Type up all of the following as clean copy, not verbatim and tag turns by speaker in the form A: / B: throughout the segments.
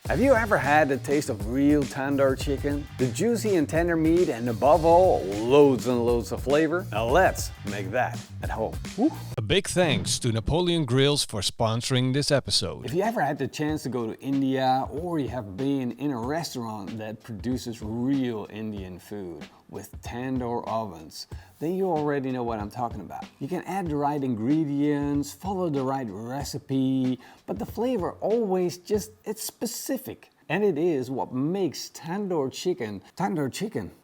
A: Have you ever had the taste of real tandoor chicken? The juicy and tender meat and above all, loads and loads of flavor? Now let's make that at home. Woo.
B: A big thanks to Napoleon Grills for sponsoring this episode.
A: If you ever had the chance to go to India or you have been in a restaurant that produces real Indian food with tandoor ovens, then you already know what I'm talking about. You can add the right ingredients, follow the right recipe, but the flavor always it's specific. And it is what makes tandoor chicken.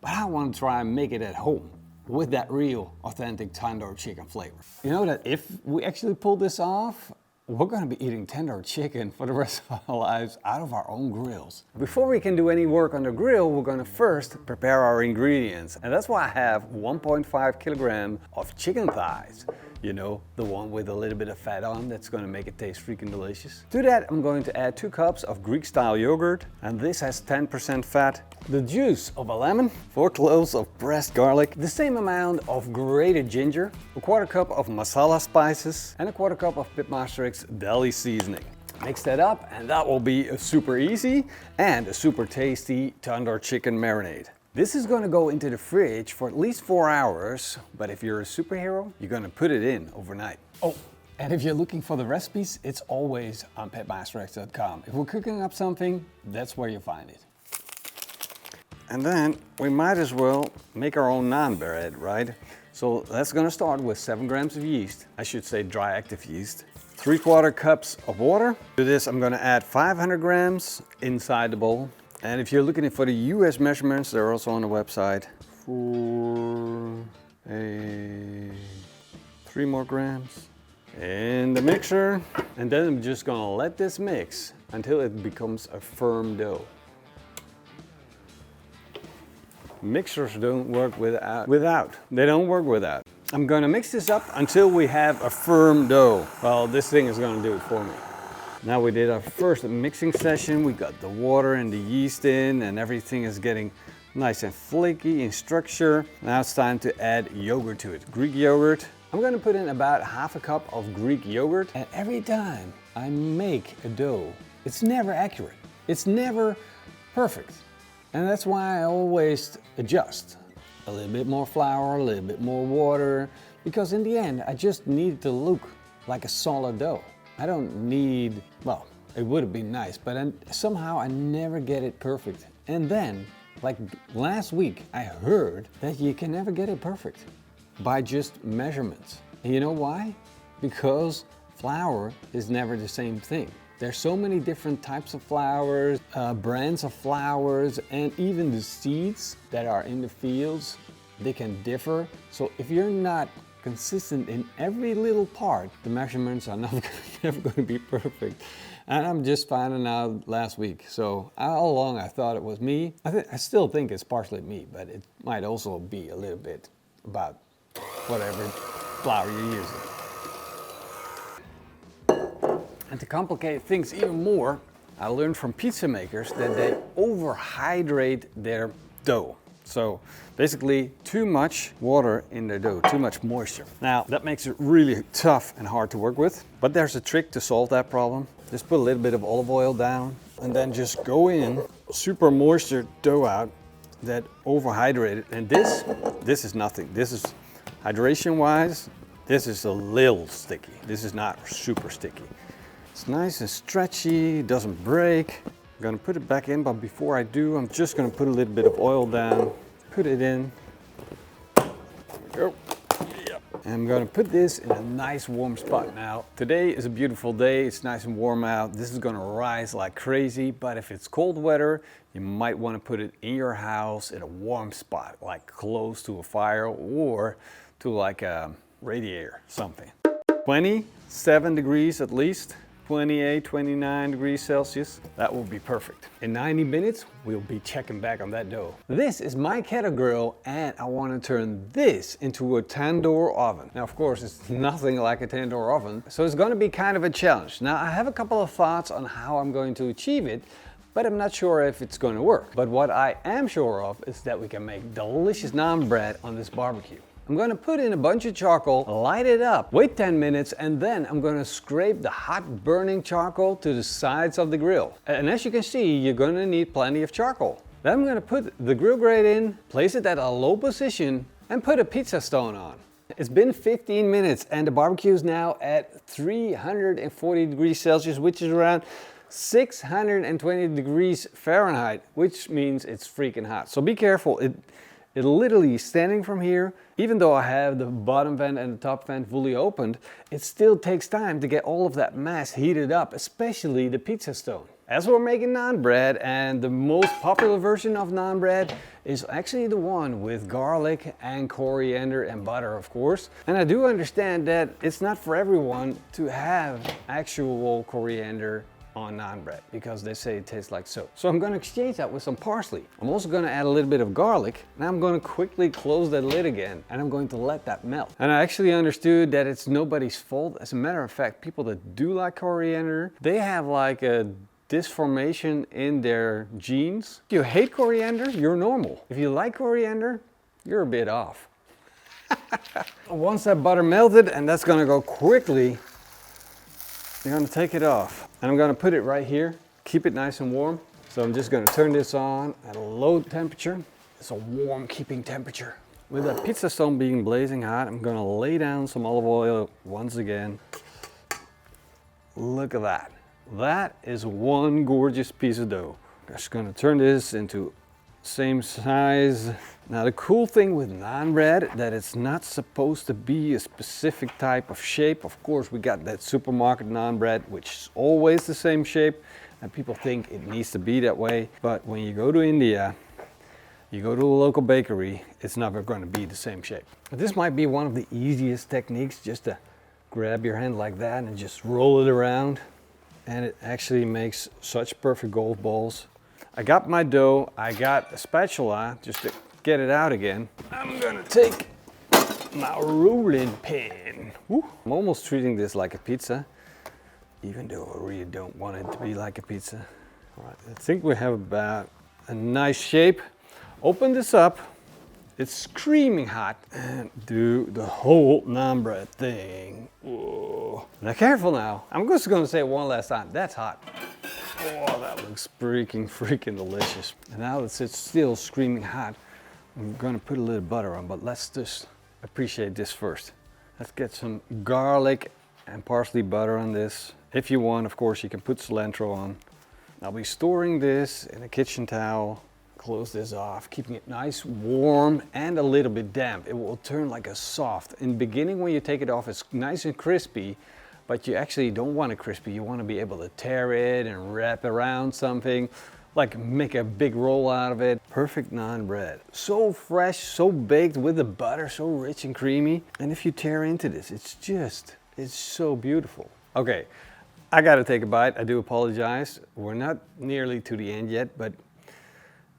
A: But I want to try and make it at home with that real authentic tandoor chicken flavor. You know that if we actually pull this off, we're gonna be eating tandoor chicken for the rest of our lives out of our own grills. Before we can do any work on the grill, we're gonna first prepare our ingredients. And that's why I have 1.5 kilogram of chicken thighs. You know, the one with a little bit of fat on, that's gonna make it taste freaking delicious. To that, I'm going to add 2 cups of Greek-style yogurt, and this has 10% fat. The juice of a lemon, 4 cloves of pressed garlic, the same amount of grated ginger, a 1/4 cup of masala spices, and a 1/4 cup of PITMASTERX deli seasoning. Mix that up, and that will be a super easy and a super tasty tandoor chicken marinade. This is going to go into the fridge for at least 4 hours, but if you're a superhero, you're going to put it in overnight. Oh, and if you're looking for the recipes, it's always on PITMASTERX.com. If we're cooking up something, that's where you find it. And then we might as well make our own naan bread, right? So that's going to start with 7 grams of yeast. I should say dry active yeast. 3/4 cups of water. To this, I'm going to add 500 grams inside the bowl. And if you're looking for the US measurements, they're also on the website. 3 more grams in the mixer. And then I'm just gonna let this mix until it becomes a firm dough. Mixers don't work without. They don't work without. I'm gonna mix this up until we have a firm dough. Well, this thing is gonna do it for me. Now we did our first mixing session. We got the water and the yeast in and everything is getting nice and flaky in structure. Now it's time to add yogurt to it. Greek yogurt. I'm gonna put in about 1/2 cup of Greek yogurt. And every time I make a dough, it's never accurate. It's never perfect. And that's why I always adjust. A little bit more flour, a little bit more water, because in the end, I just need it to look like a solid dough. I don't need, well, it would have been nice, but somehow I never get it perfect. And then, like last week, I heard that you can never get it perfect by just measurements. And you know why? Because flour is never the same thing. There's so many different types of flours, brands of flours, and even the seeds that are in the fields, they can differ. So if you're not consistent in every little part, the measurements are never going to be perfect. And I'm just finding out last week. So all along I thought it was me. I still think it's partially me, but it might also be a little bit about whatever flour you're using. And to complicate things even more, I learned from pizza makers that they overhydrate their dough. So basically too much water in the dough, too much moisture. Now that makes it really tough and hard to work with, but there's a trick to solve that problem. Just put a little bit of olive oil down and then just go in, super moisture dough out that overhydrated. And this is nothing. This is hydration wise, this is a little sticky. This is not super sticky. It's nice and stretchy, doesn't break. I'm gonna put it back in, but before I do, I'm just gonna put a little bit of oil down, put it in. There we go. Yep. And I'm gonna put this in a nice warm spot. Now, today is a beautiful day. It's nice and warm out. This is gonna rise like crazy, but if it's cold weather, you might wanna put it in your house in a warm spot, like close to a fire or to like a radiator, something. 27 degrees at least. 28, 29 degrees Celsius, that will be perfect. In 90 minutes, we'll be checking back on that dough. This is my kettle grill and I want to turn this into a tandoor oven. Now, of course, it's nothing like a tandoor oven, so it's going to be kind of a challenge. Now, I have a couple of thoughts on how I'm going to achieve it, but I'm not sure if it's going to work. But what I am sure of is that we can make delicious naan bread on this barbecue. I'm gonna put in a bunch of charcoal, light it up, wait 10 minutes, and then I'm gonna scrape the hot burning charcoal to the sides of the grill. And as you can see, you're gonna need plenty of charcoal. Then I'm gonna put the grill grate in, place it at a low position, and put a pizza stone on. It's been 15 minutes and the barbecue is now at 340 degrees Celsius, which is around 620 degrees Fahrenheit, which means it's freaking hot. So be careful. It literally standing from here, even though I have the bottom vent and the top vent fully opened, it still takes time to get all of that mass heated up, especially the pizza stone. As we're making naan bread, and the most popular version of naan bread is actually the one with garlic and coriander and butter, of course. And I do understand that it's not for everyone to have actual coriander on naan bread because they say it tastes like soap. So I'm going to exchange that with some parsley. I'm also going to add a little bit of garlic, and I'm going to quickly close that lid again, and I'm going to let that melt. And I actually understood that it's nobody's fault. As a matter of fact, people that do like coriander, they have like a disformation in their genes. If you hate coriander, you're normal. If you like coriander, you're a bit off. Once that butter melted, and that's going to go quickly, you're going to take it off. And I'm going to put it right here, keep it nice and warm. So I'm just going to turn this on at a low temperature. It's a warm keeping temperature. With that pizza stone being blazing hot, I'm going to lay down some olive oil once again. Look at that. That is one gorgeous piece of dough. I'm just going to turn this into same size. Now the cool thing with naan bread, that it's not supposed to be a specific type of shape. Of course, we got that supermarket naan bread, which is always the same shape, and people think it needs to be that way. But when you go to India, you go to a local bakery, it's never going to be the same shape. But this might be one of the easiest techniques, just to grab your hand like that and just roll it around. And it actually makes such perfect golf balls. I got my dough, I got a spatula just to get it out again. I'm gonna take my rolling pin. Woo. I'm almost treating this like a pizza, even though I really don't want it to be like a pizza. All right, I think we have about a nice shape. Open this up. It's screaming hot, and do the whole naan bread thing. Whoa. Now careful now. I'm just gonna say it one last time. That's hot. Oh, that looks freaking delicious. And now that it's still screaming hot, I'm gonna put a little butter on, but let's just appreciate this first. Let's get some garlic and parsley butter on this. If you want, of course, you can put cilantro on. I'll be storing this in a kitchen towel. Close this off, keeping it nice, warm, and a little bit damp. It will turn like a soft. In the beginning, when you take it off, it's nice and crispy, but you actually don't want it crispy. You want to be able to tear it and wrap around something, like make a big roll out of it. Perfect naan bread. So fresh, so baked with the butter, so rich and creamy. And if you tear into this, it's so beautiful. Okay, I gotta take a bite. I do apologize. We're not nearly to the end yet, but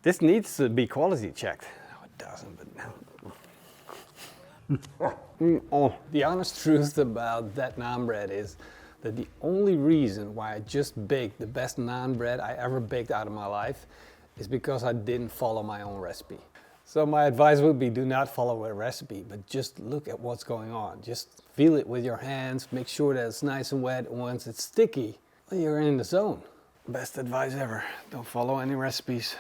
A: this needs to be quality checked. No, it doesn't, but no. Oh, the honest truth about that naan bread is that the only reason why I just baked the best naan bread I ever baked out of my life is because I didn't follow my own recipe. So my advice would be, do not follow a recipe, but just look at what's going on. Just feel it with your hands, make sure that it's nice and wet. Once it's sticky, well, you're in the zone. Best advice ever. Don't follow any recipes.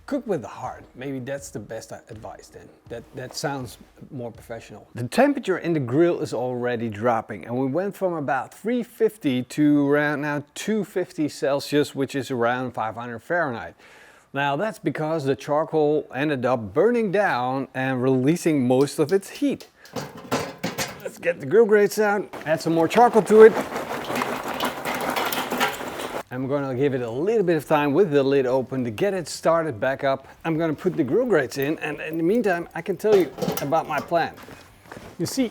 A: Cook with the heart. Maybe that's the best advice then. That sounds more professional. The temperature in the grill is already dropping, and we went from about 350 to around now 250 Celsius, which is around 500 Fahrenheit. Now that's because the charcoal ended up burning down and releasing most of its heat. Let's get the grill grates out, add some more charcoal to it. I'm going to give it a little bit of time with the lid open to get it started back up. I'm going to put the grill grates in, and in the meantime I can tell you about my plan. You see,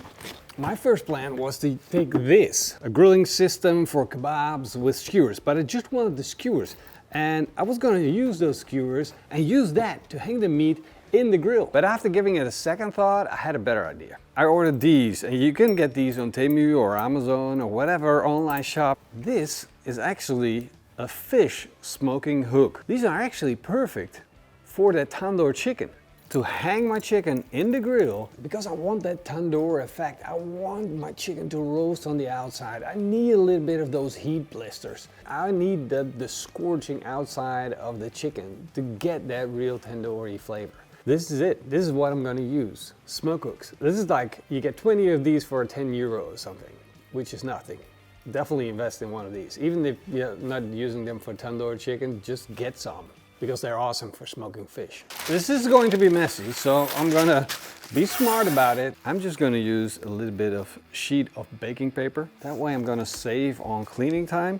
A: my first plan was to take this, a grilling system for kebabs with skewers, but I just wanted the skewers, and I was going to use those skewers and use that to hang the meat in the grill. But after giving it a second thought, I had a better idea. I ordered these, and you can get these on Temu or Amazon or whatever online shop. This is actually a fish smoking hook. These are actually perfect for that tandoor chicken. to hang my chicken in the grill because I want that tandoor effect. I want my chicken to roast on the outside. I need a little bit of those heat blisters. I need the scorching outside of the chicken to get that real tandoori flavor. This is it. This is what I'm gonna use. Smoke hooks. This is like, you get 20 of these for €10 or something, which is nothing. Definitely invest in one of these. Even if you're not using them for tandoor chicken, just get some, because they're awesome for smoking fish. This is going to be messy, so I'm gonna be smart about it. I'm just gonna use a little bit of sheet of baking paper. That way I'm gonna save on cleaning time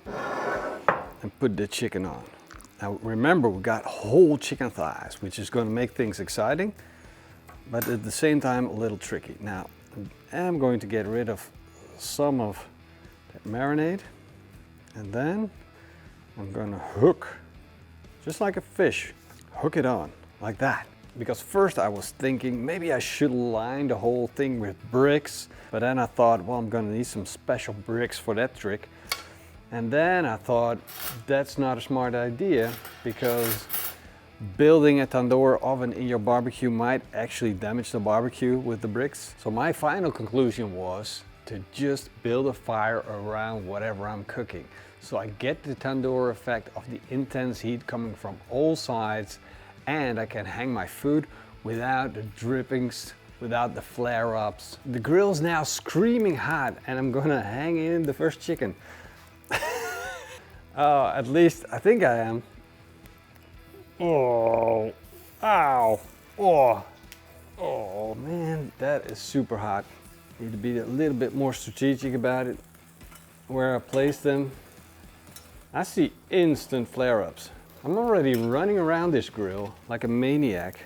A: and put the chicken on. Now remember, we got whole chicken thighs, which is gonna make things exciting, but at the same time a little tricky. Now I'm going to get rid of some of that marinade, and then I'm gonna hook, just like a fish, hook it on like that. Because first I was thinking maybe I should line the whole thing with bricks, but then I thought, well, I'm gonna need some special bricks for that trick. And then I thought that's not a smart idea, because building a tandoor oven in your barbecue might actually damage the barbecue with the bricks. So my final conclusion was to just build a fire around whatever I'm cooking. So I get the tandoor effect of the intense heat coming from all sides, and I can hang my food without the drippings, without the flare-ups. The grill's now screaming hot, and I'm gonna hang in the first chicken. At least I think I am. Oh, ow, oh man, that is super hot. Need to be a little bit more strategic about it, where I place them. I see instant flare-ups. I'm already running around this grill like a maniac,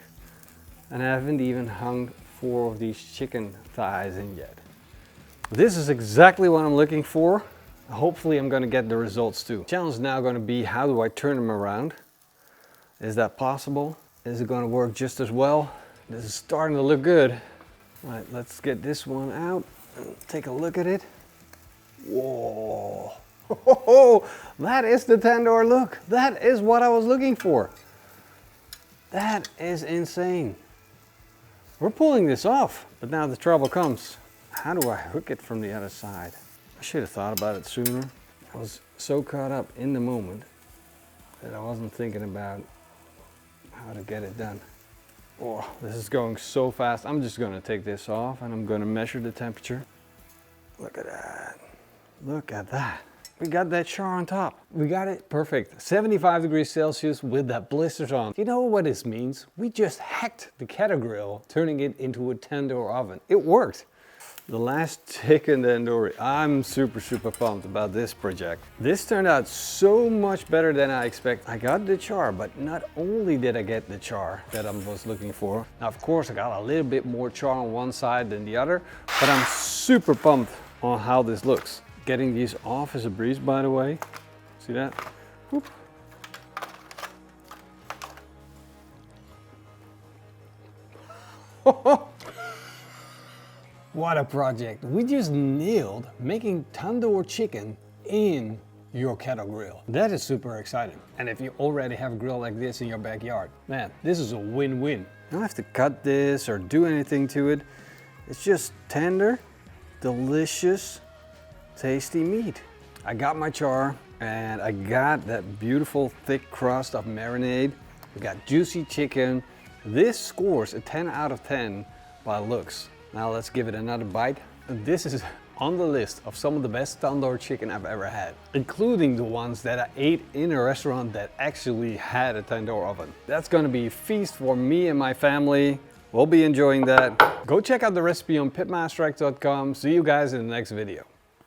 A: and I haven't even hung 4 of these chicken thighs in yet. This is exactly what I'm looking for. Hopefully I'm gonna get the results too. The challenge is now gonna be, how do I turn them around? Is that possible? Is it gonna work just as well? This is starting to look good. All right, let's get this one out and take a look at it. Whoa, that is the tandoor look. That is what I was looking for. That is insane. We're pulling this off, but now the trouble comes. How do I hook it from the other side? I should have thought about it sooner. I was so caught up in the moment that I wasn't thinking about how to get it done. Oh, this is going so fast. I'm just gonna take this off and I'm gonna measure the temperature. Look at that. Look at that. We got that char on top. We got it perfect. 75 degrees Celsius with that blisters on. You know what this means? We just hacked the kettle grill, turning it into a tandoor oven. It worked. The last chicken tandoori. I'm super pumped about this project. This turned out so much better than I expected. I got the char, but not only did I get the char that I was looking for. Now, of course, I got a little bit more char on one side than the other, but I'm super pumped on how this looks. Getting these off is a breeze, by the way. See that? Whoop. What a project. We just nailed making tandoor chicken in your kettle grill. That is super exciting. And if you already have a grill like this in your backyard, man, this is a win-win. You don't have to cut this or do anything to it. It's just tender, delicious, tasty meat. I got my char and I got that beautiful thick crust of marinade. We got juicy chicken. This scores a 10 out of 10 by looks. Now let's give it another bite. This is on the list of some of the best tandoor chicken I've ever had, including the ones that I ate in a restaurant that actually had a tandoor oven. That's gonna be a feast for me and my family. We'll be enjoying that. Go check out the recipe on PITMASTERX.com. See you guys in the next video.